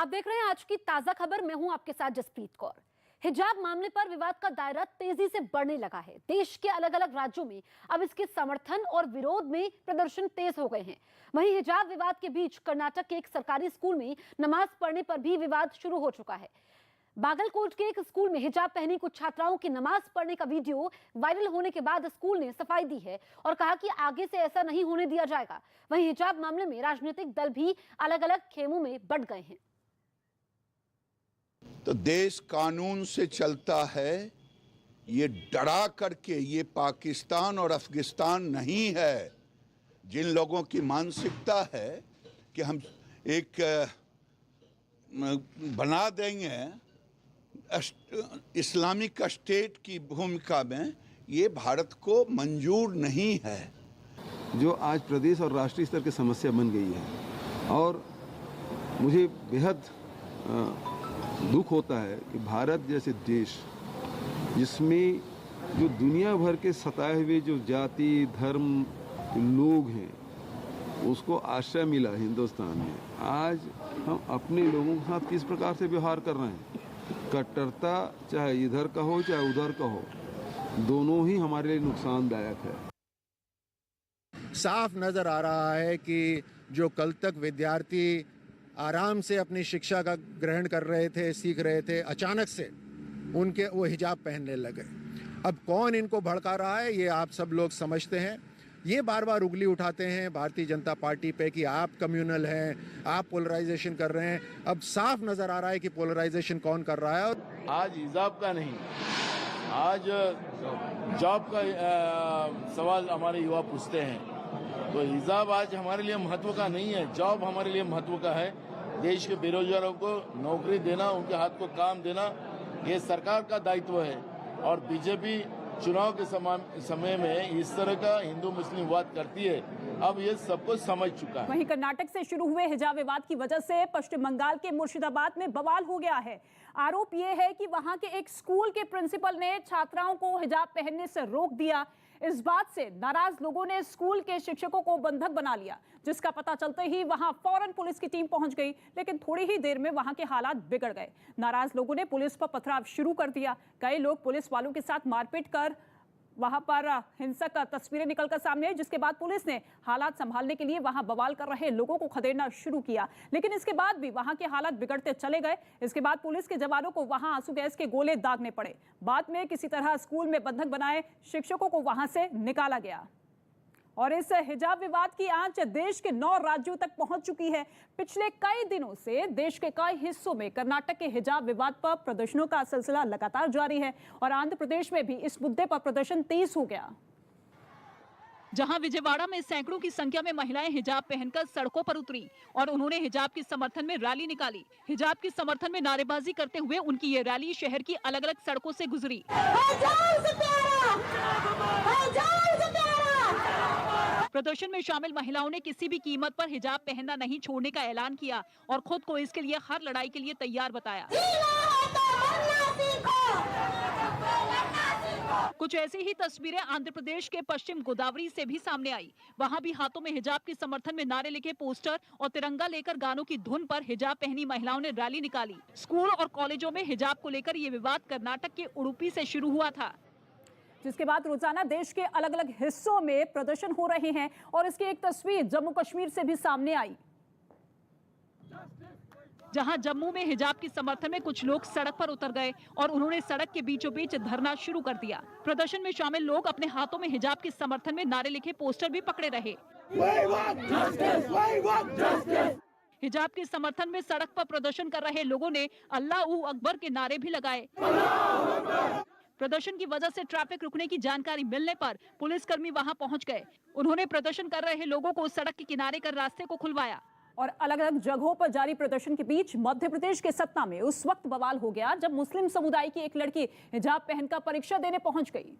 आप देख रहे हैं आज की ताजा खबर। मैं हूं आपके साथ जसप्रीत कौर। हिजाब मामले पर विवाद का दायरा तेजी से बढ़ने लगा है। देश के अलग अलग राज्यों में अब इसके समर्थन और विरोध में प्रदर्शन तेज हो गए हैं। वहीं हिजाब विवाद के बीच कर्नाटक के एक सरकारी स्कूल में नमाज पढ़ने पर भी विवाद शुरू हो चुका है। बागलकोट के एक स्कूल में हिजाब पहनी कुछ छात्राओं की नमाज पढ़ने का वीडियो वायरल होने के बाद स्कूल ने सफाई दी है और कहा कि आगे से ऐसा नहीं होने दिया जाएगा। वहीं हिजाब मामले में राजनीतिक दल भी अलग अलग खेमों में बंट गए हैं। तो देश कानून से चलता है, ये डरा करके। ये पाकिस्तान और अफगानिस्तान नहीं है। जिन लोगों की मानसिकता है कि हम एक बना देंगे इस्लामिक स्टेट की भूमिका में, ये भारत को मंजूर नहीं है। जो आज प्रदेश और राष्ट्रीय स्तर की समस्या बन गई है और मुझे बेहद दुख होता है कि भारत जैसे देश जिसमें जो दुनिया भर के सताए हुए जो जाति धर्म लोग हैं उसको आश्रय मिला हिंदुस्तान में, आज हम अपने लोगों के साथ किस प्रकार से व्यवहार कर रहे हैं। कट्टरता चाहे इधर का हो चाहे उधर का हो, दोनों ही हमारे लिए नुकसानदायक है। साफ नज़र आ रहा है कि जो कल तक विद्यार्थी आराम से अपनी शिक्षा का ग्रहण कर रहे थे, सीख रहे थे, अचानक से उनके वो हिजाब पहनने लगे। अब कौन इनको भड़का रहा है ये आप सब लोग समझते हैं। ये बार बार उंगली उठाते हैं भारतीय जनता पार्टी पे कि आप कम्युनल हैं, आप पोलराइजेशन कर रहे हैं। अब साफ नज़र आ रहा है कि पोलराइजेशन कौन कर रहा है। आज हिजाब का नहीं, आज जॉब का सवाल हमारे युवा पूछते हैं। तो हिजाब आज हमारे लिए महत्व का नहीं है, जॉब हमारे लिए महत्व का है। देश के बेरोजगारों को नौकरी देना, उनके हाथ को काम देना, ये सरकार का दायित्व है। और बीजेपी चुनाव के समय में इस तरह का हिंदू मुस्लिम विवाद करती है, अब ये सबको समझ चुका है। वहीं कर्नाटक से शुरू हुए हिजाब विवाद की वजह से पश्चिम बंगाल के मुर्शिदाबाद में बवाल हो गया है। आरोप ये है कि वहां के एक स्कूल के प्रिंसिपल ने छात्राओं को हिजाब पहनने से रोक दिया। इस बात से नाराज लोगों ने स्कूल के शिक्षकों को बंधक बना लिया, जिसका पता चलते ही वहां फौरन पुलिस की टीम पहुंच गई। लेकिन थोड़ी ही देर में वहां के हालात बिगड़ गए। नाराज लोगों ने पुलिस पर पथराव शुरू कर दिया। कई लोग पुलिस वालों के साथ मारपीट कर वहां पर हिंसक तस्वीरें निकलकर सामने आई, जिसके बाद पुलिस ने हालात संभालने के लिए वहां बवाल कर रहे लोगों को खदेड़ना शुरू किया। लेकिन इसके बाद भी वहां के हालात बिगड़ते चले गए। इसके बाद पुलिस के जवानों को वहां आंसू गैस के गोले दागने पड़े। बाद में किसी तरह स्कूल में बंधक बनाए शिक्षकों को वहां से निकाला गया। और इस हिजाब विवाद की आंच देश के 9 राज्यों तक पहुंच चुकी है। पिछले कई दिनों से देश के कई हिस्सों में कर्नाटक के हिजाब विवाद पर प्रदर्शनों का सिलसिला लगातार जारी है और आंध्र प्रदेश में भी इस मुद्दे पर प्रदर्शन तेज हो गया। जहां विजयवाड़ा में सैकड़ों की संख्या में महिलाएं हिजाब पहनकर सड़कों पर उतरी और उन्होंने हिजाब के समर्थन में रैली निकाली। हिजाब के समर्थन में नारेबाजी करते हुए उनकी ये रैली शहर की अलग अलग सड़कों से गुजरी। प्रदर्शन में शामिल महिलाओं ने किसी भी कीमत पर हिजाब पहनना नहीं छोड़ने का ऐलान किया और खुद को इसके लिए हर लड़ाई के लिए तैयार बताया। कुछ ऐसी ही तस्वीरें आंध्र प्रदेश के पश्चिम गोदावरी से भी सामने आई। वहां भी हाथों में हिजाब के समर्थन में नारे लिखे पोस्टर और तिरंगा लेकर गानों की धुन पर हिजाब पहनी महिलाओं ने रैली निकाली। स्कूल और कॉलेजों में हिजाब को लेकर ये विवाद कर्नाटक के उडुपी से शुरू हुआ था, जिसके बाद रोजाना देश के अलग अलग हिस्सों में प्रदर्शन हो रहे हैं। और इसकी एक तस्वीर जम्मू कश्मीर से भी सामने आई, जहां जम्मू में हिजाब के समर्थन में कुछ लोग सड़क पर उतर गए और उन्होंने सड़क के बीचों बीच धरना शुरू कर दिया। प्रदर्शन में शामिल लोग अपने हाथों में हिजाब के समर्थन में नारे लिखे पोस्टर भी पकड़े रहे। हिजाब के समर्थन में सड़क पर प्रदर्शन कर रहे लोगों ने अल्लाहू अकबर के नारे भी लगाए। प्रदर्शन की वजह से ट्रैफिक रुकने की जानकारी मिलने पर पुलिसकर्मी वहां पहुंच गए। उन्होंने प्रदर्शन कर रहे लोगों को सड़क के किनारे कर रास्ते को खुलवाया। और अलग अलग जगहों पर जारी प्रदर्शन के बीच मध्य प्रदेश के सतना में उस वक्त बवाल हो गया जब मुस्लिम समुदाय की एक लड़की हिजाब पहनकर परीक्षा देने पहुंच गई,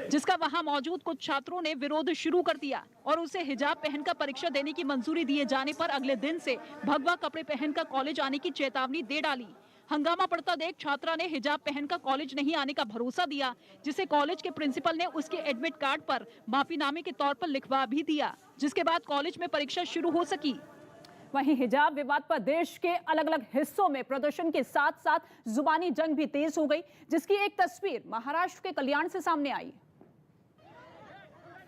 जिसका वहां मौजूद कुछ छात्रों ने विरोध शुरू कर दिया और उसे हिजाब पहनकर परीक्षा देने की मंजूरी दिए जाने पर अगले दिन से भगवा कपड़े पहनकर कॉलेज आने की चेतावनी दे डाली। हंगामा पड़ता देख छात्रा ने हिजाब पहनकर कॉलेज नहीं आने का भरोसा दिया, जिसे कॉलेज के प्रिंसिपल ने उसके एडमिट कार्ड पर माफीनामे के तौर पर लिखवा भी दिया, जिसके बाद कॉलेज में परीक्षा शुरू हो सकी। वहीं हिजाब विवाद पर देश के अलग अलग हिस्सों में प्रदर्शन के साथ साथ जुबानी जंग भी तेज हो गई, जिसकी एक तस्वीर महाराष्ट्र के कल्याण से सामने आई।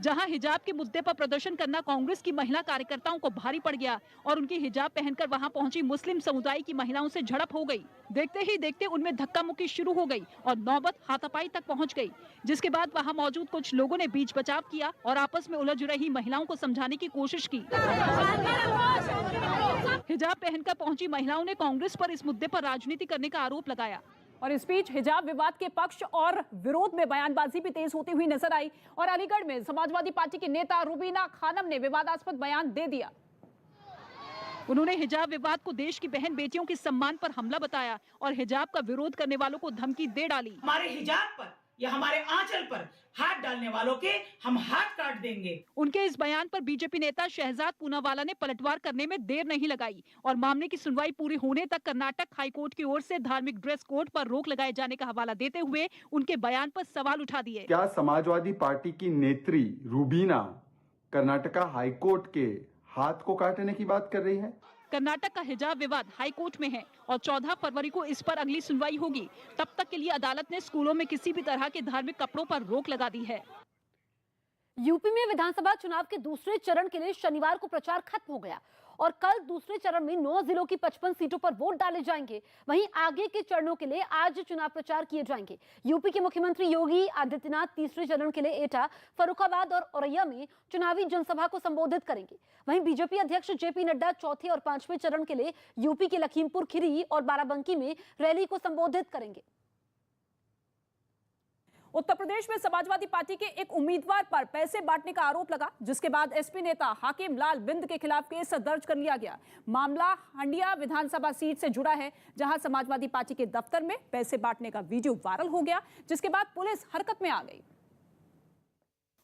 जहां हिजाब के मुद्दे पर प्रदर्शन करना कांग्रेस की महिला कार्यकर्ताओं को भारी पड़ गया और उनकी हिजाब पहनकर वहां पहुंची मुस्लिम समुदाय की महिलाओं से झड़प हो गई। देखते ही देखते उनमें धक्का मुक्की शुरू हो गई और नौबत हाथापाई तक पहुंच गई, जिसके बाद वहां मौजूद कुछ लोगों ने बीच बचाव किया और आपस में उलझ रही महिलाओं को समझाने की कोशिश की। हिजाब पहनकर पहुंची महिलाओं ने कांग्रेस पर इस मुद्दे पर राजनीति करने का आरोप लगाया और इस बीच हिजाब विवाद के पक्ष और विरोध में बयानबाजी भी तेज होती हुई नजर आई और अलीगढ़ में समाजवादी पार्टी की नेता रुबीना खानम ने विवादास्पद बयान दे दिया। उन्होंने हिजाब विवाद को देश की बहन बेटियों के सम्मान पर हमला बताया और हिजाब का विरोध करने वालों को धमकी दे डाली। हमारे हिजाब पर या हमारे आंचल पर हाथ डालने वालों के हम हाथ काट देंगे। उनके इस बयान पर बीजेपी नेता शहजाद पूनावाला ने पलटवार करने में देर नहीं लगाई और मामले की सुनवाई पूरी होने तक कर्नाटक हाईकोर्ट की ओर से धार्मिक ड्रेस कोड पर रोक लगाए जाने का हवाला देते हुए उनके बयान पर सवाल उठा दिए। क्या समाजवादी पार्टी की नेत्री रूबीना कर्नाटका हाईकोर्ट के हाथ को काटने की बात कर रही है? कर्नाटक का हिजाब विवाद हाई कोर्ट में है और 14 फरवरी को इस पर अगली सुनवाई होगी। तब तक के लिए अदालत ने स्कूलों में किसी भी तरह के धार्मिक कपड़ों पर रोक लगा दी है। यूपी में विधानसभा चुनाव के दूसरे चरण के लिए शनिवार को प्रचार खत्म हो गया और कल दूसरे चरण में 9 जिलों की 55 सीटों पर वोट डाले जाएंगे। वहीं आगे के चरणों के लिए आज चुनाव प्रचार किए जाएंगे। यूपी के मुख्यमंत्री योगी आदित्यनाथ तीसरे चरण के लिए एटा, फर्रुखाबाद और औरैया में चुनावी जनसभा को संबोधित करेंगे। वहीं बीजेपी अध्यक्ष जेपी नड्डा चौथे और 5वें चरण के लिए यूपी के लखीमपुर खीरी और बाराबंकी में रैली को संबोधित करेंगे। उत्तर प्रदेश में समाजवादी पार्टी के एक उम्मीदवार पर पैसे बांटने का आरोप लगा, जिसके बाद एसपी नेता हाकिम लाल बिंद के खिलाफ केस दर्ज कर लिया गया। मामला हंडिया विधानसभा सीट से जुड़ा है, जहां समाजवादी पार्टी के दफ्तर में पैसे बांटने का वीडियो वायरल हो गया, जिसके बाद पुलिस हरकत में आ गई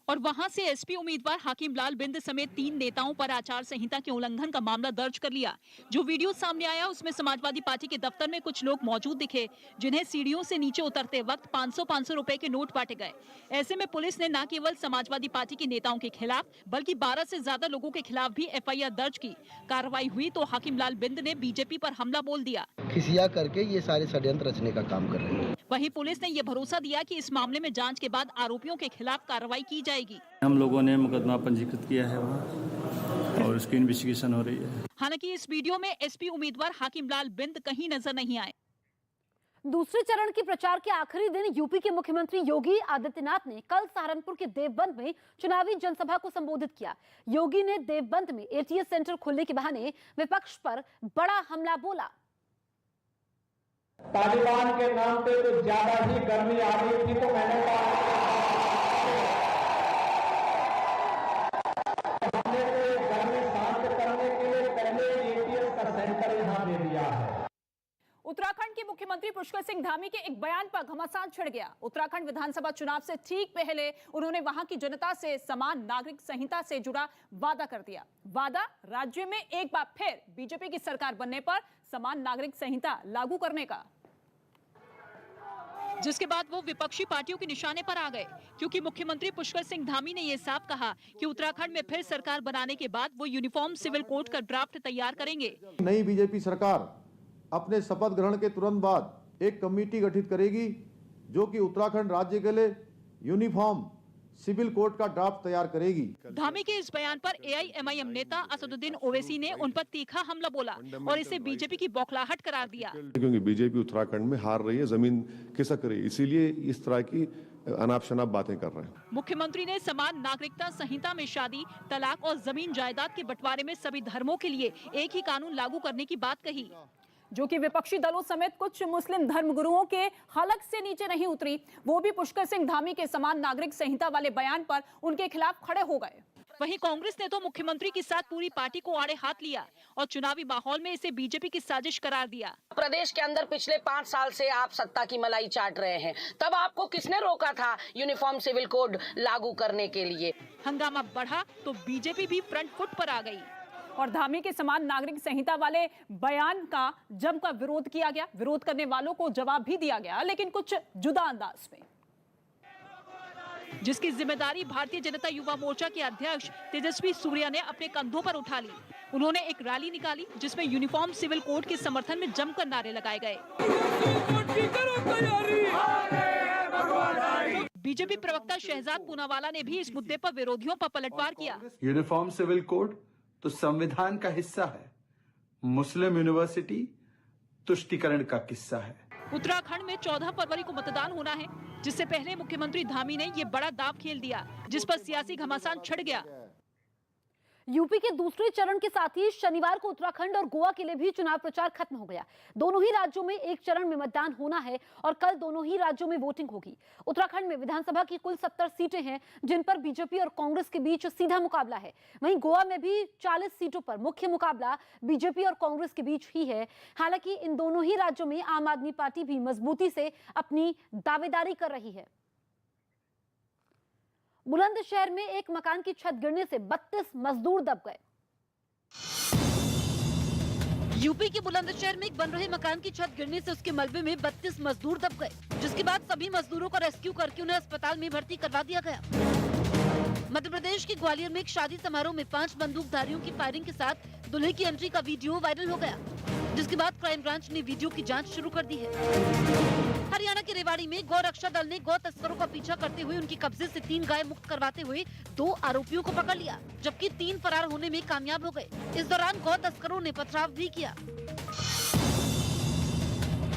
और वहां से एसपी उम्मीदवार हाकिम लाल बिंद समेत 3 नेताओं पर आचार संहिता के उल्लंघन का मामला दर्ज कर लिया। जो वीडियो सामने आया उसमें समाजवादी पार्टी के दफ्तर में कुछ लोग मौजूद दिखे, जिन्हें सीढ़ियों से नीचे उतरते वक्त 500-500 रुपए के नोट बांटे गए। ऐसे में पुलिस ने न केवल समाजवादी पार्टी के नेताओं के खिलाफ बल्कि 12 से ज्यादा लोगों के खिलाफ भी FIR दर्ज की। कार्रवाई हुई तो हाकिम लाल बिंद ने बीजेपी पर हमला बोल दिया। खिसिया करके ये सारे षड्यंत्र रचने का काम कर रहे हैं। वहीं पुलिस ने ये भरोसा दिया कि इस मामले में जांच के बाद आरोपियों के खिलाफ कार्रवाई की जाएगी। हम लोगों ने मुकदमा पंजीकृत किया है वहाँ और उसकी इन्वेस्टिगेशन हो रही है। हालांकि इस वीडियो में एसपी उम्मीदवार हाकिम लाल बिंद कहीं नजर नहीं आए। दूसरे चरण के प्रचार के आखिरी दिन यूपी के मुख्यमंत्री योगी आदित्यनाथ ने कल सहारनपुर के देवबंद में चुनावी जनसभा को संबोधित किया। योगी ने देवबंद में ATS सेंटर खुलने के बहाने विपक्ष पर बड़ा हमला बोला। तालिबान के नाम पे तो ज्यादा ही गर्मी आ रही थी, तो मैंने कहा हमने तो गर्मी शांत करने के लिए पहले ATS का सेंटर यहाँ दे दिया है। उत्तराखंड के मुख्यमंत्री पुष्कर सिंह धामी के एक बयान पर घमासान छिड़ गया। उत्तराखंड विधानसभा चुनाव से ठीक पहले उन्होंने वहां की जनता से समान नागरिक संहिता से जुड़ा वादा कर दिया। वादा राज्य में एक बार फिर बीजेपी की सरकार बनने पर समान नागरिक संहिता लागू करने का, जिसके बाद वो विपक्षी पार्टियों के निशाने पर आ गए, क्योंकि मुख्यमंत्री पुष्कर सिंह धामी ने ये साफ कहा कि उत्तराखंड में फिर सरकार बनाने के बाद वो यूनिफॉर्म सिविल कोड का ड्राफ्ट तैयार करेंगे। नई बीजेपी सरकार अपने शपथ ग्रहण के तुरंत बाद एक कमेटी गठित करेगी जो कि उत्तराखंड राज्य के लिए यूनिफॉर्म सिविल कोड का ड्राफ्ट तैयार करेगी। धामी के इस बयान पर AIMIM नेता असदुद्दीन ओवैसी ने उन पर तीखा हमला बोला और इसे बीजेपी की बौखलाहट करार दिया। क्योंकि बीजेपी उत्तराखंड में हार रही है, जमीन खिसक रही है, इसीलिए इस तरह की अनाप शनाप बातें कर रहे हैं। मुख्यमंत्री ने समान नागरिकता संहिता में शादी, तलाक और जमीन जायदाद के बंटवारे में सभी धर्मों के लिए एक ही कानून लागू करने की बात कही, जो कि विपक्षी दलों समेत कुछ मुस्लिम धर्मगुरुओं के हलक से नीचे नहीं उतरी। वो भी पुष्कर सिंह धामी के समान नागरिक संहिता वाले बयान पर उनके खिलाफ खड़े हो गए। वहीं कांग्रेस ने तो मुख्यमंत्री के साथ पूरी पार्टी को आड़े हाथ लिया और चुनावी माहौल में इसे बीजेपी की साजिश करार दिया। प्रदेश के अंदर पिछले 5 साल से आप सत्ता की मलाई चाट रहे हैं, तब आपको किसने रोका था यूनिफॉर्म सिविल कोड लागू करने के लिए? हंगामा बढ़ा तो बीजेपी भी फ्रंट फुट पर आ गई और धामी के समान नागरिक संहिता वाले बयान का जमकर विरोध किया गया। विरोध करने वालों को जवाब भी दिया गया, लेकिन कुछ जुदा अंदाज में, जिसकी जिम्मेदारी भारतीय जनता युवा मोर्चा के अध्यक्ष तेजस्वी सूर्या ने अपने कंधों पर उठा ली। उन्होंने एक रैली निकाली जिसमें यूनिफॉर्म सिविल कोड के समर्थन में जमकर नारे लगाए गए। बीजेपी प्रवक्ता शहजाद पूनावाला ने भी इस मुद्दे पर विरोधियों पर पलटवार किया। यूनिफॉर्म सिविल कोड तो संविधान का हिस्सा है, मुस्लिम यूनिवर्सिटी तुष्टीकरण का किस्सा है। उत्तराखंड में 14 फरवरी को मतदान होना है, जिससे पहले मुख्यमंत्री धामी ने ये बड़ा दांव खेल दिया, जिस पर सियासी घमासान छिड़ गया। यूपी के दूसरे चरण के साथ ही शनिवार को उत्तराखंड और गोवा के लिए भी चुनाव प्रचार खत्म हो गया। दोनों ही राज्यों में एक चरण में मतदान होना है और कल दोनों ही राज्यों में वोटिंग होगी। उत्तराखंड में विधानसभा की कुल 70 सीटें हैं, जिन पर बीजेपी और कांग्रेस के बीच सीधा मुकाबला है। वहीं गोवा में भी 40 सीटों पर मुख्य मुकाबला बीजेपी और कांग्रेस के बीच ही है। हालांकि इन दोनों ही राज्यों में आम आदमी पार्टी भी मजबूती से अपनी दावेदारी कर रही है। बुलंदशहर में एक मकान की छत गिरने से 32 मजदूर दब गए। यूपी के बुलंदशहर में एक बन रहे मकान की छत गिरने से उसके मलबे में 32 मजदूर दब गए, जिसके बाद सभी मजदूरों को रेस्क्यू करके उन्हें अस्पताल में भर्ती करवा दिया गया। मध्य प्रदेश के ग्वालियर में एक शादी समारोह में 5 बंदूकधारियों की फायरिंग के साथ दूल्हे की एंट्री का वीडियो वायरल हो गया, जिसके बाद क्राइम ब्रांच ने वीडियो की जांच शुरू कर दी है। हरियाणा के रेवाड़ी में गौ रक्षा दल ने गौ तस्करों का पीछा करते हुए उनके कब्जे से 3 गाय मुक्त करवाते हुए 2 आरोपियों को पकड़ लिया, जबकि 3 फरार होने में कामयाब हो गए। इस दौरान गौ तस्करों ने पथराव भी किया।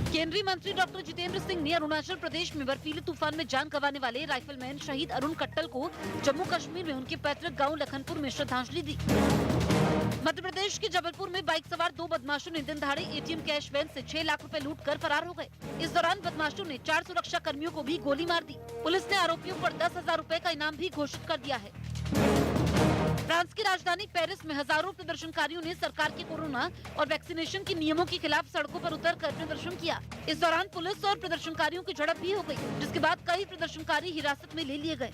केंद्रीय मंत्री डॉक्टर जितेंद्र सिंह ने अरुणाचल प्रदेश में बर्फीले तूफान में जान गंवाने वाले राइफलमैन शहीद अरुण कट्टल को जम्मू कश्मीर में उनके पैतृक गाँव लखनपुर में श्रद्धांजलि दी। मध्य प्रदेश के जबलपुर में बाइक सवार 2 बदमाशों ने दिन दहाड़े एटीएम कैश वैन से 6 लाख रुपए लूट कर फरार हो गए। इस दौरान बदमाशों ने 4 सुरक्षा कर्मियों को भी गोली मार दी। पुलिस ने आरोपियों पर 10,000 रुपए का इनाम भी घोषित कर दिया है। फ्रांस की राजधानी पेरिस में हजारों प्रदर्शनकारियों ने सरकार के कोरोना और वैक्सीनेशन के नियमों के खिलाफ सड़कों पर उतरकर प्रदर्शन किया। इस दौरान पुलिस और प्रदर्शनकारियों की झड़प भी हो गई, जिसके बाद कई प्रदर्शनकारी हिरासत में ले लिए गए।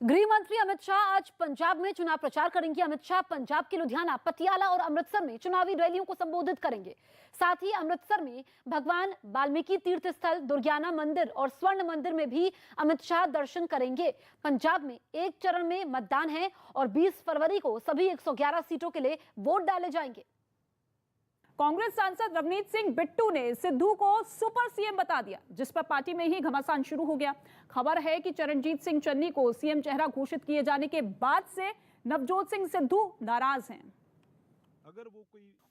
गृह मंत्री अमित शाह आज पंजाब में चुनाव प्रचार करेंगे। अमित शाह पंजाब के लुधियाना, पटियाला और अमृतसर में चुनावी रैलियों को संबोधित करेंगे। साथ ही अमृतसर में भगवान वाल्मीकि तीर्थ स्थल, दुर्गियाना मंदिर और स्वर्ण मंदिर में भी अमित शाह दर्शन करेंगे। पंजाब में एक चरण में मतदान है और 20 फरवरी को सभी 111 सीटों के लिए वोट डाले जाएंगे। कांग्रेस सांसद रवनीत सिंह बिट्टू ने सिद्धू को सुपर सीएम बता दिया, जिस पर पार्टी में ही घमासान शुरू हो गया। खबर है कि चरणजीत सिंह चन्नी को सीएम चेहरा घोषित किए जाने के बाद से नवजोत सिंह सिद्धू नाराज हैं।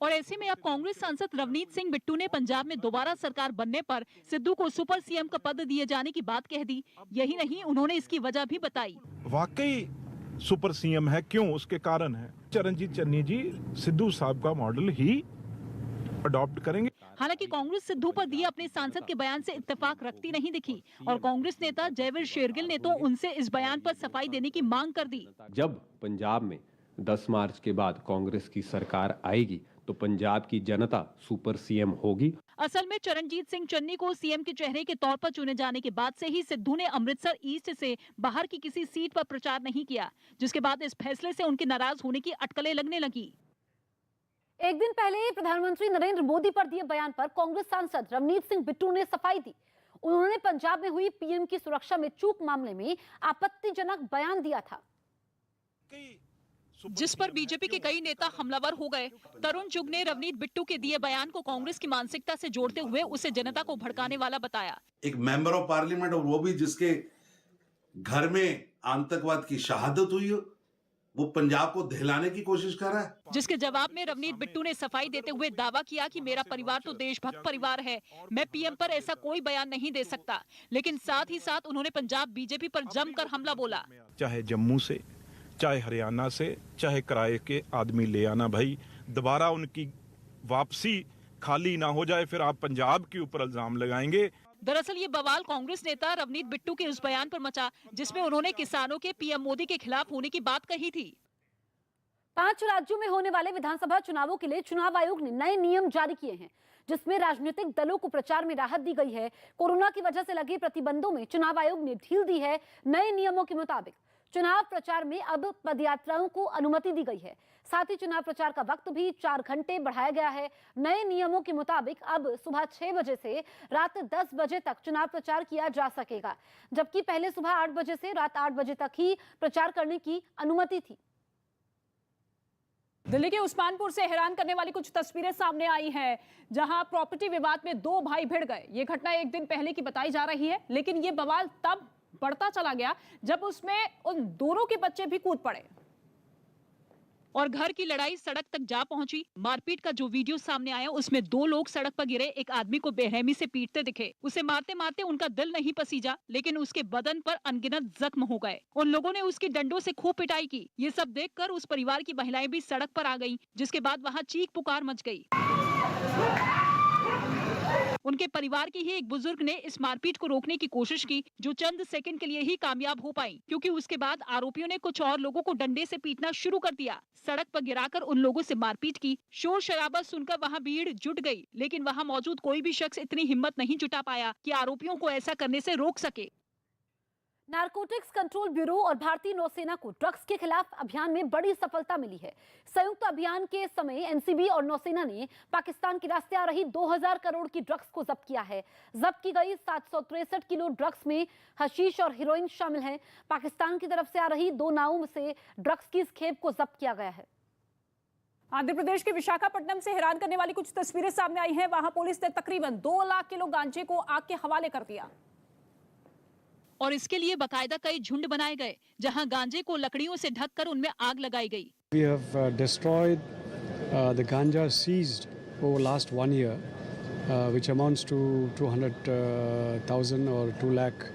और ऐसे में अब कांग्रेस सांसद रवनीत सिंह बिट्टू ने पंजाब में दोबारा सरकार बनने पर सिद्धू को सुपर सीएम का पद दिए जाने की बात कह दी। यही नहीं, उन्होंने इसकी वजह भी बताई। वाकई सुपर सीएम है, क्यों? उसके कारण है चरणजीत चन्नी जी सिद्धू साहब का मॉडल ही अडॉप्ट करेंगे। हालांकि कांग्रेस सिद्धू पर दिए अपने सांसद के बयान से इत्तेफाक रखती नहीं दिखी और कांग्रेस नेता जयवीर शेरगिल ने तो उनसे इस बयान पर सफाई देने की मांग कर दी। जब पंजाब में 10 मार्च के बाद कांग्रेस की सरकार आएगी तो पंजाब की जनता सुपर सीएम होगी। असल में चरणजीत सिंह चन्नी को सीएम के चेहरे के तौर पर चुने जाने के बाद से ही सिद्धू ने अमृतसर ईस्ट से बाहर की किसी सीट पर प्रचार नहीं किया, जिसके बाद इस फैसले से उनके नाराज होने की अटकलें लगने लगी। एक दिन पहले प्रधानमंत्री नरेंद्र मोदी पर दिए बयान पर कांग्रेस सांसद रवनीत सिंह बिट्टू ने सफाई दी। उन्होंने पंजाब में हुई पीएम की सुरक्षा में चूक मामले में आपत्तिजनक बयान दिया था, जिस पर बीजेपी के कई नेता हमलावर हो गए। तरुण चुग ने रवनीत बिट्टू के दिए बयान को कांग्रेस की मानसिकता से जोड़ते हुए उसे जनता को भड़काने वाला बताया। एक मेंबर ऑफ पार्लियामेंट और वो भी जिसके घर में आतंकवाद की शहादत हुई हो, वो पंजाब को दहलाने की कोशिश कर रहा है। जिसके जवाब में रवनीत बिट्टू ने सफाई देते हुए दावा किया कि मेरा परिवार तो देशभक्त परिवार है, मैं पीएम पर ऐसा कोई बयान नहीं दे सकता। लेकिन साथ ही साथ उन्होंने पंजाब बीजेपी पर जमकर हमला बोला। चाहे जम्मू से, चाहे हरियाणा से, चाहे किराए के आदमी ले आना, भाई दोबारा उनकी वापसी खाली ना हो जाए, फिर आप पंजाब के ऊपर इल्जाम लगाएंगे। दरअसल ये बवाल कांग्रेस नेता रवनीत बिट्टू के उस बयान पर मचा जिसमें उन्होंने किसानों के पीएम मोदी के खिलाफ होने की बात कही थी। 5 राज्यों में होने वाले विधानसभा चुनावों के लिए चुनाव आयोग ने नए नियम जारी किए हैं, जिसमें राजनीतिक दलों को प्रचार में राहत दी गई है। कोरोना की वजह से लगे प्रतिबंधों में चुनाव आयोग ने ढील दी है। नए नियमों के मुताबिक चुनाव प्रचार में अब पदयात्राओं को अनुमति दी गई है। साथ ही चुनाव प्रचार का वक्त भी 4 घंटे बढ़ाया गया है। नए नियमों के मुताबिक अब सुबह 6 बजे से रात 10 बजे तक चुनाव प्रचार किया जा सकेगा, जबकि पहले सुबह 8 बजे से रात 8 बजे तक ही प्रचार करने की अनुमति थी। दिल्ली के उस्मानपुर से हैरान करने वाली कुछ तस्वीरें सामने आई हैं, जहां प्रॉपर्टी विवाद में दो भाई भिड़ गए। ये घटना एक दिन पहले की बताई जा रही है, लेकिन ये बवाल तब बढ़ता चला गया जब उसमें उन दोनों के बच्चे भी कूद पड़े और घर की लड़ाई सड़क तक जा पहुंची। मारपीट का जो वीडियो सामने आया उसमें दो लोग सड़क पर गिरे एक आदमी को बेरहमी से पीटते दिखे। उसे मारते मारते उनका दिल नहीं पसीजा, लेकिन उसके बदन पर अनगिनत जख्म हो गए। उन लोगों ने उसकी डंडों से खूब पिटाई की। ये सब देखकर उस परिवार की महिलाएं भी सड़क पर आ गईं, जिसके बाद वहां चीख पुकार मच गई। उनके परिवार के ही एक बुजुर्ग ने इस मारपीट को रोकने की कोशिश की, जो चंद सेकंड के लिए ही कामयाब हो पाई, क्योंकि उसके बाद आरोपियों ने कुछ और लोगों को डंडे से पीटना शुरू कर दिया। सड़क पर गिराकर उन लोगों से मारपीट की। शोर शराबा सुनकर वहां भीड़ जुट गई, लेकिन वहां मौजूद कोई भी शख्स इतनी हिम्मत नहीं जुटा पाया कि आरोपियों को ऐसा करने से रोक सके। नारकोटिक्स कंट्रोल ब्यूरो और भारतीय नौसेना को ड्रग्स के खिलाफ अभियान में बड़ी सफलता मिली है। संयुक्त अभियान के समय एनसीबी और नौसेना ने पाकिस्तान के रास्ते आ रही 2000 करोड़ की ड्रग्स को जब्त किया है। जब्त की गई 763 किलो ड्रग्स में हशीश और हेरोइन शामिल है। पाकिस्तान की तरफ से आ रही 2 नावों से ड्रग्स की इस खेप को जब्त किया गया है। आंध्र प्रदेश के विशाखापट्टनम से हैरान करने वाली कुछ तस्वीरें सामने आई हैं। वहां पुलिस ने तकरीबन 2 लाख किलो गांजे को आग के हवाले कर दिया और इसके लिए बकायदा कई झुंड बनाए गए, जहां गांजे को लकड़ियों से ढककर उनमें आग लगाई गई। We have destroyed the ganja seized over last 1 year, which amounts to 200,000 or 2 lakh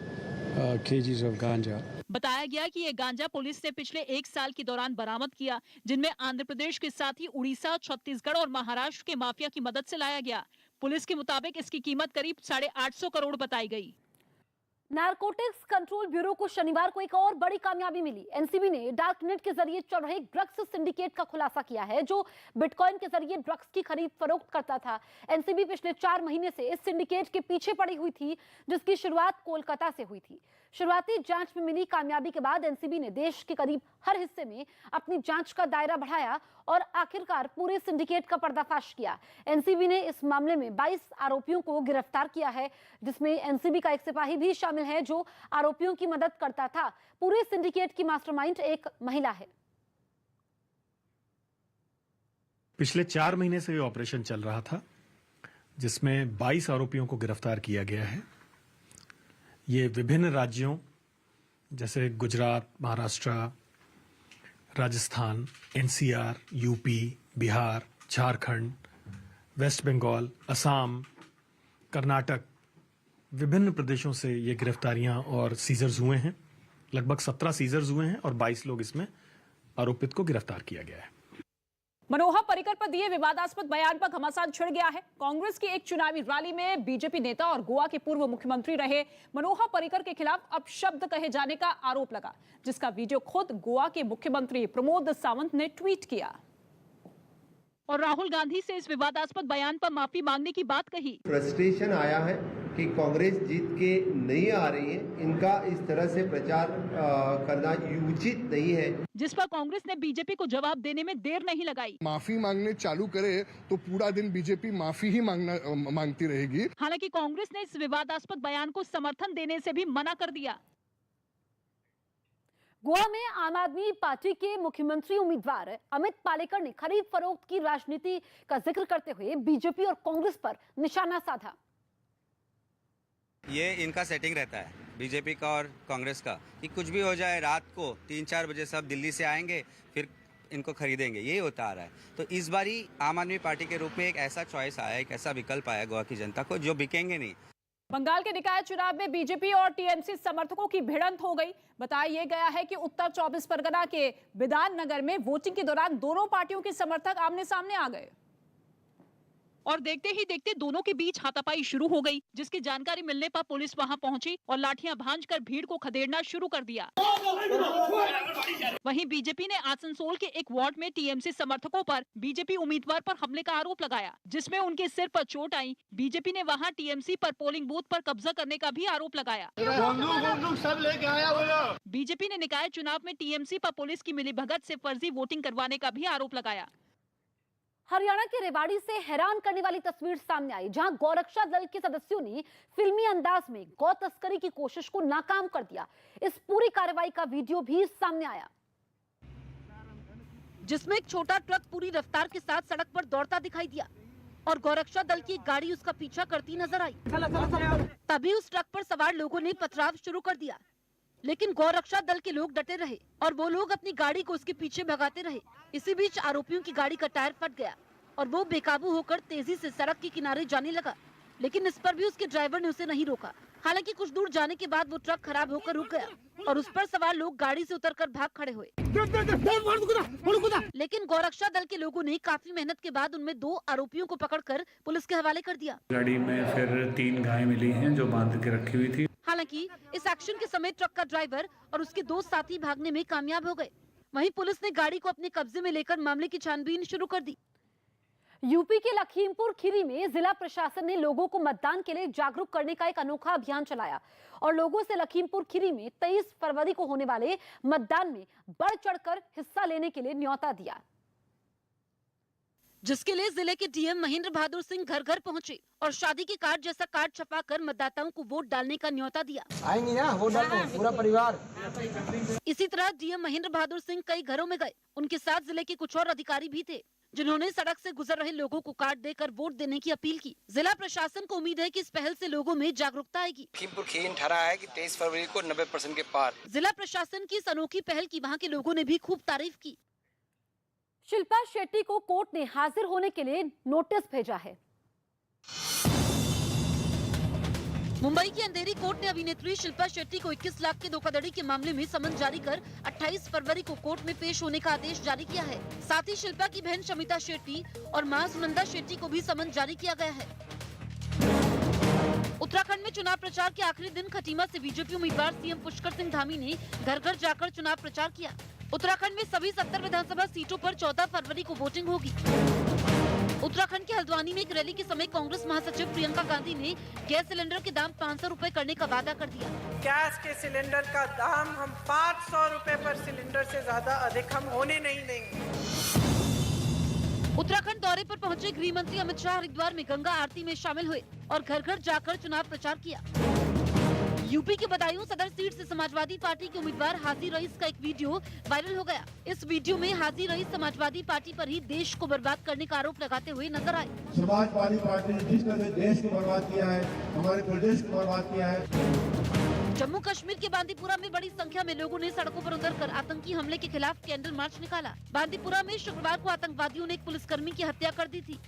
kgs of ganja. बताया गया कि ये गांजा पुलिस ने पिछले 1 साल के दौरान बरामद किया, जिनमें आंध्र प्रदेश के साथ ही उड़ीसा, छत्तीसगढ़ और महाराष्ट्र के माफिया की मदद से लाया गया। पुलिस के मुताबिक इसकी कीमत करीब 850 करोड़ बताई गई। नारकोटिक्स कंट्रोल ब्यूरो को शनिवार को एक और बड़ी कामयाबी मिली। एनसीबी ने डार्कनेट के जरिए चल रहे ड्रग्स सिंडिकेट का खुलासा किया है, जो बिटकॉइन के जरिए ड्रग्स की खरीद फरोख्त करता था। एनसीबी पिछले 4 महीने से इस सिंडिकेट के पीछे पड़ी हुई थी, जिसकी शुरुआत कोलकाता से हुई थी। शुरुआती जांच में मिली कामयाबी के बाद एनसीबी ने देश के करीब हर हिस्से में अपनी जांच का दायरा बढ़ाया और आखिरकार पूरे सिंडिकेट का पर्दाफाश किया। एनसीबी ने इस मामले में 22 आरोपियों को गिरफ्तार किया है, जिसमें एनसीबी का एक सिपाही भी शामिल है जो आरोपियों की मदद करता था। पूरे सिंडिकेट की मास्टरमाइंड एक महिला है। पिछले 4 महीने से ये ऑपरेशन चल रहा था, जिसमें 22 आरोपियों को गिरफ्तार किया गया है। ये विभिन्न राज्यों जैसे Gujarat, Maharashtra, Rajasthan, NCR, UP, Bihar, Jharkhand, West Bengal, Assam, Karnataka, विभिन्न प्रदेशों से ये गिरफ्तारियां और सीजर्स हुए हैं। लगभग 17 सीजर्स हुए हैं और 22 लोग इसमें आरोपित को गिरफ्तार किया गया है। मनोहर पर्रिकर पर दिए विवादास्पद बयान पर घमासान छिड़ गया है। कांग्रेस की एक चुनावी रैली में बीजेपी नेता और गोवा के पूर्व मुख्यमंत्री रहे मनोहर पर्रिकर के खिलाफ अपशब्द कहे जाने का आरोप लगा, जिसका वीडियो खुद गोवा के मुख्यमंत्री प्रमोद सावंत ने ट्वीट किया और राहुल गांधी से इस विवादास्पद बयान पर माफी मांगने की बात कही। फ्रस्ट्रेशन आया है कि कांग्रेस जीत के नहीं आ रही है, इनका इस तरह से प्रचार करना उचित नहीं है, जिस पर कांग्रेस ने बीजेपी को जवाब देने में देर नहीं लगाई। माफी मांगने चालू करे तो पूरा दिन बीजेपी माफी ही मांगती रहेगी। हालांकि कांग्रेस ने इस विवादास्पद बयान को समर्थन देने से भी मना कर दिया। गोवा में आम आदमी पार्टी के मुख्यमंत्री उम्मीदवार अमित पालेकर ने खरीद फरोख्त की राजनीति का जिक्र करते हुए बीजेपी और कांग्रेस पर निशाना साधा। ये इनका सेटिंग रहता है बीजेपी का और कांग्रेस का कि कुछ भी हो जाए, रात को 3-4 बजे सब दिल्ली से आएंगे, फिर इनको खरीदेंगे, यही होता आ रहा है। तो इस बारी आम आदमी पार्टी के रूप में एक ऐसा चॉइस आया, एक ऐसा विकल्प आया गोवा की जनता को जो बिकेंगे नहीं। बंगाल के निकाय चुनाव में बीजेपी और टीएमसी समर्थकों की भिड़ंत हो गई। बताया गया है कि उत्तर 24 परगना के बिधान नगर में वोटिंग के दौरान दोनों पार्टियों के समर्थक आमने सामने आ गए और देखते ही देखते दोनों के बीच हाथापाई शुरू हो गई, जिसकी जानकारी मिलने पर पुलिस वहां पहुंची और लाठियां भांजकर भीड़ को खदेड़ना शुरू कर दिया। वहीं बीजेपी ने आसनसोल के एक वार्ड में टीएमसी समर्थकों पर बीजेपी उम्मीदवार पर हमले का आरोप लगाया, जिसमें उनके सिर पर चोट आई। बीजेपी ने वहां टीएमसी पर पोलिंग बूथ पर कब्जा करने का भी आरोप लगाया। सब लेके आया। बीजेपी ने निकाय चुनाव में टीएमसी पर पुलिस की मिलीभगत से फर्जी वोटिंग करवाने का भी आरोप लगाया। हरियाणा के रेवाड़ी से हैरान करने वाली तस्वीर सामने आई, जहां गौरक्षा दल के सदस्यों ने फिल्मी अंदाज में गौ तस्करी की कोशिश को नाकाम कर दिया। इस पूरी कार्रवाई का वीडियो भी सामने आया। जिसमें एक छोटा ट्रक पूरी रफ्तार के साथ सड़क पर दौड़ता दिखाई दिया और गौरक्षा दल की एक गाड़ी उसका पीछा करती नजर आई। तभी उस ट्रक पर सवार लोगों ने पथराव शुरू कर दिया, लेकिन गौरक्षा दल के लोग डटे रहे और वो लोग अपनी गाड़ी को उसके पीछे भगाते रहे। इसी बीच आरोपियों की गाड़ी का टायर फट गया और वो बेकाबू होकर तेजी से सड़क के किनारे जाने लगा, लेकिन इस पर भी उसके ड्राइवर ने उसे नहीं रोका। हालांकि कुछ दूर जाने के बाद वो ट्रक खराब होकर रुक गया और उस पर सवार लोग गाड़ी से उतरकर भाग खड़े हुए। लेकिन गौरक्षा दल के लोगों ने काफी मेहनत के बाद उनमें 2 आरोपियों को पकड़कर पुलिस के हवाले कर दिया। गाड़ी में फिर 3 गायें मिली हैं जो बांध के रखी हुई थी। हालांकि इस एक्शन के समय ट्रक का ड्राइवर और उसके 2 साथी भागने में कामयाब हो गए। वहीं पुलिस ने गाड़ी को अपने कब्जे में लेकर मामले की छानबीन शुरू कर दी। यूपी के लखीमपुर खीरी में जिला प्रशासन ने लोगों को मतदान के लिए जागरूक करने का एक अनोखा अभियान चलाया और लोगों से लखीमपुर खीरी में 23 फरवरी को होने वाले मतदान में बढ़ चढ़कर हिस्सा लेने के लिए न्योता दिया, जिसके लिए जिले के डीएम महेंद्र बहादुर सिंह घर घर पहुंचे और शादी के कार्ड जैसा कार्ड छपाकर मतदाताओं को वोट डालने का न्योता दिया। आएंगे ना वोट डालने पूरा परिवार। इसी तरह डीएम महेंद्र बहादुर सिंह कई घरों में गए। उनके साथ जिले के कुछ और अधिकारी भी थे, जिन्होंने सड़क से गुजर रहे लोगों को कार्ड देकर वोट देने की अपील की। जिला प्रशासन को उम्मीद है कि इस पहल से लोगों में जागरूकता आएगी। लखीमपुर खीरी ठहरा है कि 23 फरवरी को 90% के पार। जिला प्रशासन की इस अनोखी पहल की वहां के लोगों ने भी खूब तारीफ की। शिल्पा शेट्टी को कोर्ट ने हाजिर होने के लिए नोटिस भेजा है। मुंबई की अंधेरी कोर्ट ने अभिनेत्री शिल्पा शेट्टी को 21 लाख के धोखाधड़ी के मामले में समन जारी कर 28 फरवरी को कोर्ट में पेश होने का आदेश जारी किया है। साथ ही शिल्पा की बहन शमिता शेट्टी और मां सुनंदा शेट्टी को भी समन जारी किया गया है। उत्तराखंड में चुनाव प्रचार के आखिरी दिन खटीमा से बीजेपी उम्मीदवार सीएम पुष्कर सिंह धामी ने घर घर जाकर चुनाव प्रचार किया। उत्तराखंड में सभी 70 विधानसभा सीटों पर 14 फरवरी को वोटिंग होगी। उत्तराखंड के हल्द्वानी में एक रैली के समय कांग्रेस महासचिव प्रियंका गांधी ने गैस सिलेंडर के दाम 500 रुपए करने का वादा कर दिया। गैस के सिलेंडर का दाम हम 500 रुपए पर सिलेंडर से ज्यादा अधिक हम होने नहीं देंगे। उत्तराखंड दौरे पर पहुंचे गृह मंत्री अमित शाह हरिद्वार में गंगा आरती में शामिल हुए और घर घर जाकर चुनाव प्रचार किया। यूपी के बदायूं सदर सीट से समाजवादी पार्टी के उम्मीदवार हाजी रईस का एक वीडियो वायरल हो गया। इस वीडियो में हाजी रईस समाजवादी पार्टी पर ही देश को बर्बाद करने का आरोप लगाते हुए नजर आए। समाजवादी पार्टी ने जिस तरह से देश को बर्बाद किया है, हमारे प्रदेश को बर्बाद किया है। जम्मू कश्मीर के बांदीपुरा में बड़ी संख्या में लोगों ने सड़कों पर उतरकर आतंकी हमले के खिलाफ कैंडल मार्च निकाला। बांदीपुरा में शुक्रवार को आतंकवादियों ने एक पुलिसकर्मी की हत्या कर दी थी।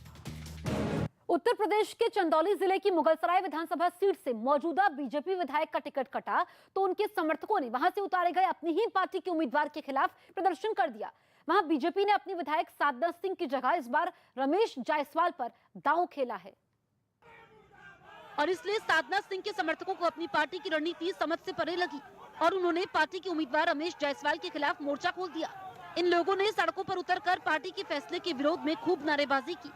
उत्तर प्रदेश के चंदौली जिले की मुगलसराय विधानसभा सीट से मौजूदा बीजेपी विधायक का टिकट कटा तो उनके समर्थकों ने वहां से उतारे गए अपनी ही पार्टी के उम्मीदवार के खिलाफ प्रदर्शन कर दिया। वहां बीजेपी ने अपनी विधायक साधना सिंह की जगह इस बार रमेश जायसवाल पर दांव खेला है और इसलिए साधना सिंह के समर्थकों को अपनी पार्टी की रणनीति समझ से परे लगी और उन्होंने पार्टी के उम्मीदवार रमेश जायसवाल के खिलाफ मोर्चा खोल दिया। इन लोगों ने सड़कों पर उतरकर पार्टी के फैसले के विरोध में खूब नारेबाजी की।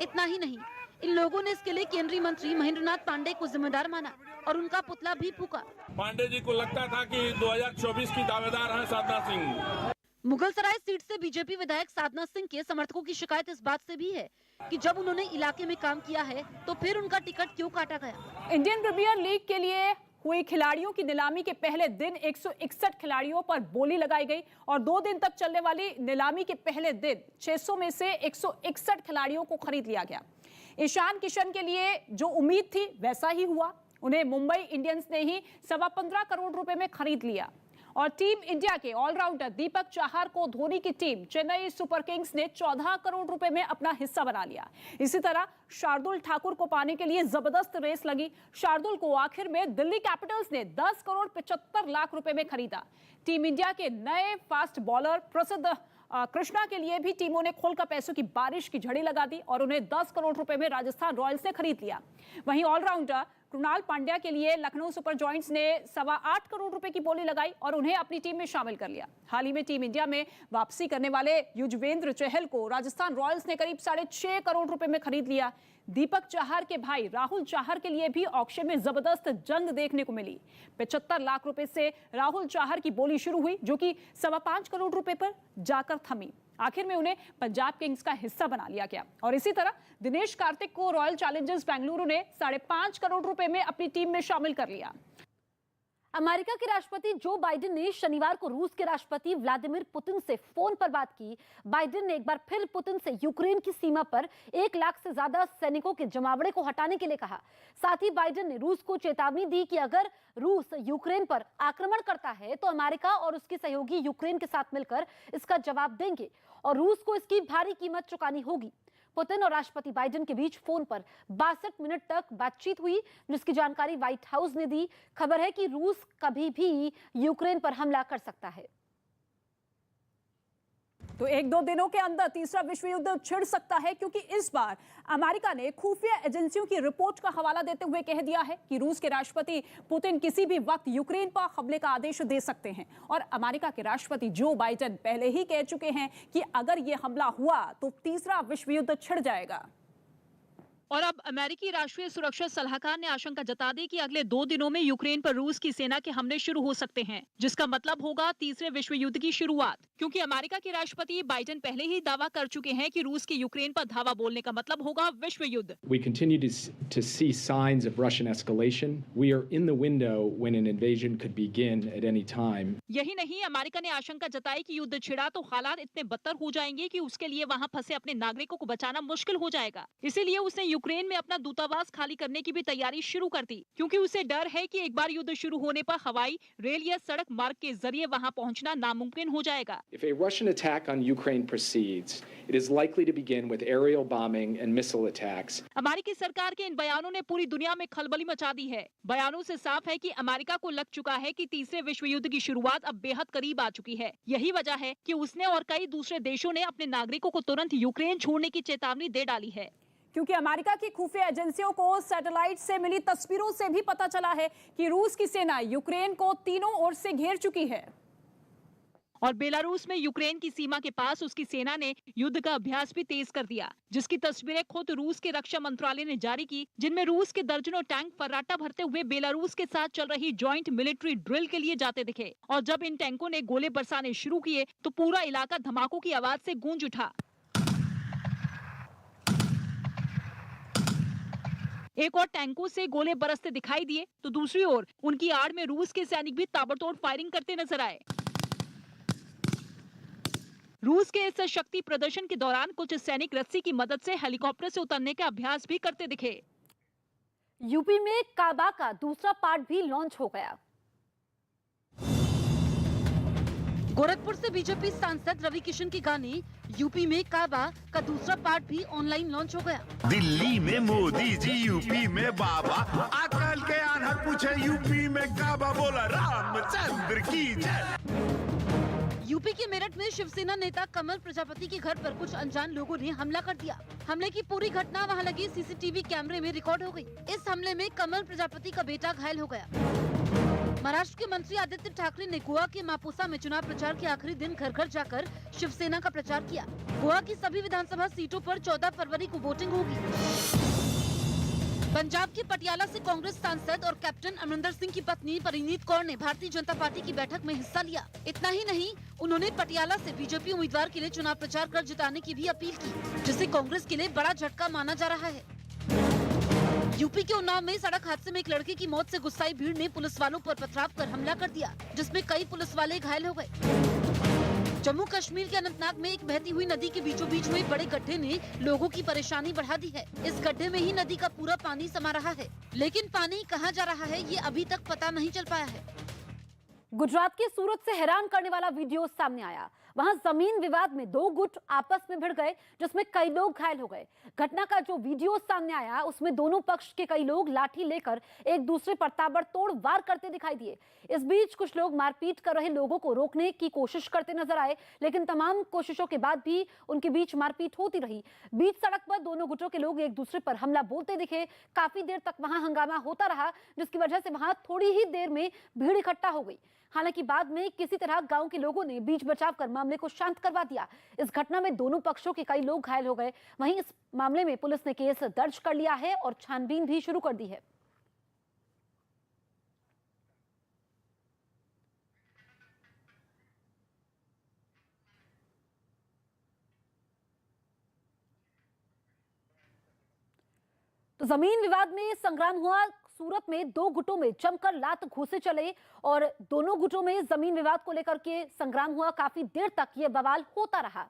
इतना ही नहीं, इन लोगों ने इसके लिए केंद्रीय मंत्री महेंद्रनाथ पांडे को जिम्मेदार माना और उनका पुतला भी फूका। पांडे जी को लगता था कि 2024 की दावेदार हैं साधना सिंह। मुगलसराय सीट से बीजेपी विधायक साधना सिंह के समर्थकों की शिकायत इस बात से भी है कि जब उन्होंने इलाके में काम किया है तो फिर उनका टिकट क्यों काटा गया। इंडियन प्रीमियर लीग के लिए हुई खिलाड़ियों की नीलामी के पहले दिन 161 खिलाड़ियों पर बोली लगाई गई और 2 दिन तक चलने वाली नीलामी के पहले दिन 600 में से 161 खिलाड़ियों को खरीद लिया गया। ईशान किशन के लिए जो उम्मीद थी वैसा ही हुआ। उन्हें मुंबई इंडियंस ने ही 15.25 करोड़ रुपए में खरीद लिया और टीम इंडिया के ऑलराउंडर दीपक चाहर को धोनी की टीम चेन्नई सुपर किंग्स ने 14 करोड़ रुपए में अपना हिस्सा बना लिया। इसी तरह शार्दुल ठाकुर को पाने के लिए जबरदस्त रेस लगी। शार्दुल को आखिर में दिल्ली कैपिटल्स ने 10 करोड़ 75 लाख रुपए में खरीदा। टीम इंडिया के नए फास्ट बॉलर प्रसिद्ध कृष्णा के लिए भी टीमों ने खोलकर पैसों की बारिश की झड़ी लगा दी और उन्हें 10 करोड़ रुपए में राजस्थान रॉयल्स ने खरीद लिया। वहीं ऑलराउंडर कृणाल पांड्या के लिए लखनऊ सुपर जॉइंट्स ने 8.25 करोड़ रुपए की बोली लगाई और उन्हें अपनी टीम में शामिल कर लिया। हाल ही में टीम इंडिया में वापसी करने वाले युजवेंद्र चहल को राजस्थान रॉयल्स ने करीब 6.5 करोड़ रुपए में खरीद लिया। दीपक चाहर के भाई राहुल चाहर के लिए भी ऑक्शन में जबरदस्त जंग देखने को मिली। 75 लाख रुपए से राहुल चाहर की बोली शुरू हुई जो कि 5.25 करोड़ रुपए पर जाकर थमी। आखिर में उन्हें पंजाब किंग्स का हिस्सा बना लिया गया और इसी तरह दिनेश कार्तिक को रॉयल चैलेंजर्स बेंगलुरु ने 5.5 करोड़ रुपए में अपनी टीम में शामिल कर लिया। अमेरिका के राष्ट्रपति जो बाइडेन ने शनिवार को रूस के राष्ट्रपति व्लादिमीर पुतिन से फोन पर बात की। बाइडेन ने एक बार फिर पुतिन से यूक्रेन की सीमा पर 1 लाख से ज्यादा सैनिकों के जमावड़े को हटाने के लिए कहा। साथ ही बाइडेन ने रूस को चेतावनी दी कि अगर रूस यूक्रेन पर आक्रमण करता है तो अमेरिका और उसके सहयोगी यूक्रेन के साथ मिलकर इसका जवाब देंगे और रूस को इसकी भारी कीमत चुकानी होगी। पुतिन और राष्ट्रपति बाइडेन के बीच फोन पर 62 मिनट तक बातचीत हुई, जिसकी जानकारी व्हाइट हाउस ने दी। खबर है कि रूस कभी भी यूक्रेन पर हमला कर सकता है। तो 1-2 दिनों के अंदर तीसरा विश्व युद्ध छिड़ सकता है, क्योंकि इस बार अमेरिका ने खुफिया एजेंसियों की रिपोर्ट का हवाला देते हुए कह दिया है कि रूस के राष्ट्रपति पुतिन किसी भी वक्त यूक्रेन पर हमले का आदेश दे सकते हैं। और अमेरिका के राष्ट्रपति जो बाइडेन पहले ही कह चुके हैं कि अगर यह हमला हुआ तो तीसरा विश्व युद्ध छिड़ जाएगा। और अब अमेरिकी राष्ट्रीय सुरक्षा सलाहकार ने आशंका जता दी कि अगले 2 दिनों में यूक्रेन पर रूस की सेना के हमले शुरू हो सकते हैं, जिसका मतलब होगा तीसरे विश्व युद्ध की शुरुआत। क्योंकि अमेरिका के राष्ट्रपति बाइडेन पहले ही दावा कर चुके हैं कि रूस के यूक्रेन पर धावा बोलने का मतलब होगा विश्व युद्ध। We continue to see signs of Russian escalation. We are in the window when an invasion could begin at any time. यही नहीं, अमेरिका ने आशंका जताई कि युद्ध छिड़ा तो हालात इतने बदतर हो जाएंगे कि उसके लिए वहां फंसे अपने नागरिकों को बचाना मुश्किल हो जाएगा। इसीलिए उसने यूक्रेन में अपना दूतावास खाली करने की भी तैयारी शुरू कर दी, क्योंकि उसे डर है कि एक बार युद्ध शुरू होने पर हवाई, रेल या सड़क मार्ग के जरिए वहां पहुंचना नामुमकिन हो जाएगा। If a Russian attack on Ukraine proceeds, it is likely to begin with aerial bombing and missile attacks. अमेरिकी सरकार के इन बयानों ने पूरी दुनिया में खलबली मचा दी है। बयानों से साफ है कि अमेरिका को लग चुका है कि तीसरे विश्व युद्ध की शुरुआत अब बेहद करीब आ चुकी है। यही वजह है कि उसने और कई दूसरे देशों ने अपने नागरिकों को तुरंत यूक्रेन छोड़ने की चेतावनी दे डाली है। क्योंकि अमेरिका की खुफिया एजेंसियों को सैटेलाइट से मिली तस्वीरों से भी पता चला है कि रूस की सेना यूक्रेन को तीनों ओर से घेर चुकी है। और बेलारूस में यूक्रेन की सीमा के पास उसकी सेना ने युद्ध का अभ्यास भी तेज कर दिया, जिसकी तस्वीरें खुद रूस के रक्षा मंत्रालय ने जारी की, जिनमें रूस के दर्जनों टैंक फर्राटा भरते हुए बेलारूस के साथ चल रही जॉइंट मिलिट्री ड्रिल के लिए जाते दिखे। और जब इन टैंकों ने गोले बरसाने शुरू किए तो पूरा इलाका धमाकों की आवाज से गूंज उठा। एक और टैंकों से गोले बरसते दिखाई दिए तो दूसरी ओर उनकी आड़ में रूस के सैनिक भी ताबड़तोड़ फायरिंग करते नजर आए। रूस के इस शक्ति प्रदर्शन के दौरान कुछ सैनिक रस्सी की मदद से हेलीकॉप्टर से उतरने का अभ्यास भी करते दिखे। यूपी में काबा का दूसरा पार्ट भी लॉन्च हो गया। गोरखपुर से बीजेपी सांसद रवि किशन के गाने यूपी में काबा का दूसरा पार्ट भी ऑनलाइन लॉन्च हो गया। दिल्ली में मोदी जी, यूपी में बाबा, अकल के आन्हर पूछे यूपी में काबा, बोला रामचंद्र की जय। यूपी के मेरठ में शिवसेना नेता कमल प्रजापति के घर पर कुछ अनजान लोगों ने हमला कर दिया। हमले की पूरी घटना वहां लगे सीसीटीवी कैमरे में रिकॉर्ड हो गई। इस हमले में कमल प्रजापति का बेटा घायल हो गया। महाराष्ट्र के मंत्री आदित्य ठाकरे ने गोवा के मापुसा में चुनाव प्रचार के आखिरी दिन घर घर जाकर शिवसेना का प्रचार किया। गोवा की सभी विधानसभा सीटों पर 14 फरवरी को वोटिंग होगी। पंजाब के पटियाला से कांग्रेस सांसद और कैप्टन अमरिंदर सिंह की पत्नी परिणीत कौर ने भारतीय जनता पार्टी की बैठक में हिस्सा लिया। इतना ही नहीं, उन्होंने पटियाला से बीजेपी उम्मीदवार के लिए चुनाव प्रचार कर जिताने की भी अपील की, जिसे कांग्रेस के लिए बड़ा झटका माना जा रहा है। यूपी के उन्नाव में सड़क हादसे में एक लड़के की मौत से गुस्साई भीड़ ने पुलिस वालों पर पथराव कर हमला कर दिया, जिसमें कई पुलिस वाले घायल हो गए। जम्मू कश्मीर के अनंतनाग में एक बहती हुई नदी के बीचों बीच हुए बड़े गड्ढे ने लोगों की परेशानी बढ़ा दी है। इस गड्ढे में ही नदी का पूरा पानी समा रहा है, लेकिन पानी कहां जा रहा है ये अभी तक पता नहीं चल पाया है। गुजरात के सूरत से हैरान करने वाला वीडियो सामने आया। वहां जमीन विवाद में 2 गुट आपस में भिड़ गए, जिसमें कई लोग घायल हो गए। घटना का जो वीडियो सामने आया उसमें दोनों पक्ष के कई लोग लाठी लेकर एक दूसरे पर ताबड़तोड़ वार करते दिखाई दिए। इस बीच कुछ लोग मारपीट कर रहे लोगों को रोकने की कोशिश करते नजर आए, लेकिन तमाम कोशिशों के बाद भी उनके बीच मारपीट होती रही। बीच सड़क पर दोनों गुटों के लोग एक दूसरे पर हमला बोलते दिखे। काफी देर तक वहां हंगामा होता रहा, जिसकी वजह से वहां थोड़ी ही देर में भीड़ इकट्ठा हो गई। हालांकि बाद में किसी तरह गांव के लोगों ने बीच बचाव कर मामले को शांत करवा दिया। इस घटना में दोनों पक्षों के कई लोग घायल हो गए। वहीं इस मामले में पुलिस ने केस दर्ज कर लिया है और छानबीन भी शुरू कर दी है। तो जमीन विवाद में संग्राम हुआ सूरत में दो गुटों में जमकर लात घूसे चले और दोनों गुटों में जमीन विवाद को लेकर के संग्राम हुआ। काफी देर तक ये बवाल होता रहा।